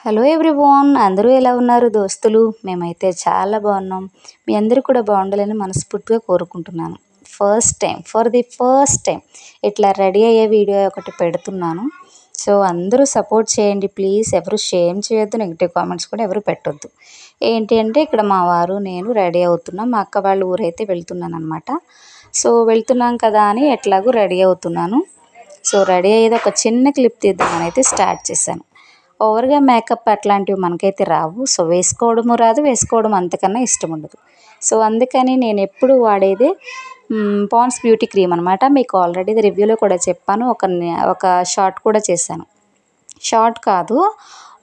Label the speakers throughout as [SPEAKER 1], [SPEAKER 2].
[SPEAKER 1] Hello everyone, అందరూ ఎలా ఉన్నారు దోస్తులు? మేమైతే చాలా బాగున్నాం. మీ అందరూ కూడా బాగుండాలని మనస్ఫూర్తిగా కోరుకుంటున్నాను. ఫస్ట్ టైం ఇట్లా రెడీ అయ్యే వీడియో ఒకటి పెడుతున్నాను. సో అందరూ సపోర్ట్ చేయండి ప్లీజ్. ఎవరు షేమ్ చేయొద్దు, నెగిటివ్ కామెంట్స్ కూడా ఎవరు పెట్టొద్దు. ఏంటి అంటే ఇక్కడ మా వారు నేను రెడీ అవుతున్నాం. మా అక్క వాళ్ళ ఊరైతే వెళ్తున్నాను అనమాట. సో వెళ్తున్నాం కదా అని ఎట్లాగూ రెడీ అవుతున్నాను. సో రెడీ అయ్యేది ఒక చిన్న క్లిప్ తీద్దామని అయితే స్టార్ట్ చేశాను. ఓవర్గా మేకప్ అట్లాంటివి మనకైతే రావు. సో వేసుకోవడము రాదు, వేసుకోవడం అంతకన్నా ఇష్టం ఉండదు. సో అందుకని నేను ఎప్పుడు వాడేది పాండ్స్ బ్యూటీ క్రీమ్ అనమాట. మీకు ఆల్రెడీ రివ్యూలో కూడా చెప్పాను, ఒక షార్ట్ కూడా చేశాను. షార్ట్ కాదు,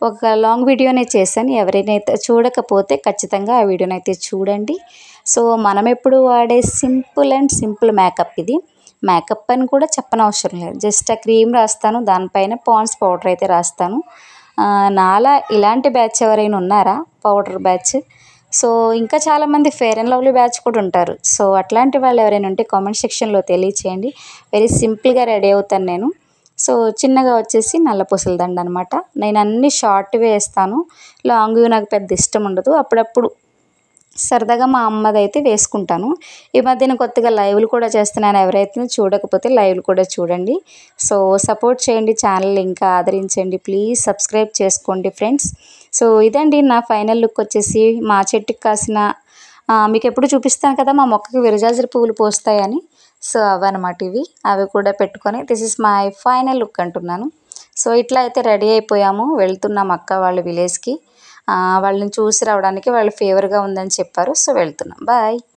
[SPEAKER 1] ఒక లాంగ్ వీడియోనే చేశాను. ఎవరైనా చూడకపోతే ఖచ్చితంగా ఆ వీడియోనైతే చూడండి. సో మనం ఎప్పుడు వాడే సింపుల్ మేకప్ ఇది. మేకప్ అని కూడా చెప్పనవసరం లేదు, జస్ట్ ఆ క్రీమ్ రాస్తాను, దానిపైన పాండ్స్ పౌడర్ అయితే రాస్తాను. నాలా ఇలాంటి బ్యాచ్ ఎవరైనా ఉన్నారా, పౌడర్ బ్యాచ్? సో ఇంకా చాలామంది ఫెయిర్ అండ్ లవ్లీ బ్యాచ్ కూడా ఉంటారు. సో అట్లాంటి వాళ్ళు ఎవరైనా ఉంటే కామెంట్ సెక్షన్లో తెలియచేయండి. వెరీ సింపుల్గా రెడీ అవుతాను నేను. సో చిన్నగా వచ్చేసి నల్ల పూసల దండ అనమాట. నేను అన్ని షార్ట్ వేస్తాను, లాంగ్ నాకు పెద్ద ఇష్టం ఉండదు. అప్పుడప్పుడు సరదాగా మా అమ్మదైతే వేసుకుంటాను. ఈ మధ్యన కొత్తగా లైవ్లు కూడా చేస్తున్నాను. ఎవరైతే చూడకపోతే లైవ్లు కూడా చూడండి. సో సపోర్ట్ చేయండి, ఛానల్ ఇంకా ఆదరించండి ప్లీజ్. సబ్స్క్రైబ్ చేసుకోండి ఫ్రెండ్స్. సో ఇదండి నా ఫైనల్ లుక్ వచ్చేసి. మా చెట్టుకి కాసిన మీకు ఎప్పుడు చూపిస్తాను కదా మా మొక్కకి విరజాజి పువ్వులు పోస్తాయని. సో అవన్నమాట ఇవి. అవి కూడా పెట్టుకొని this is my final look అంటున్నాను. సో ఇట్లా అయితే రెడీ అయిపోయాము, వెళ్తున్నాం అక్క వాళ్ళ విలేజ్కి. వాళ్ళని చూసి రావడానికి వాళ్ళు ఫేవర్గా ఉందని చెప్పారు. సో వెళ్తున్నాం. బాయ్.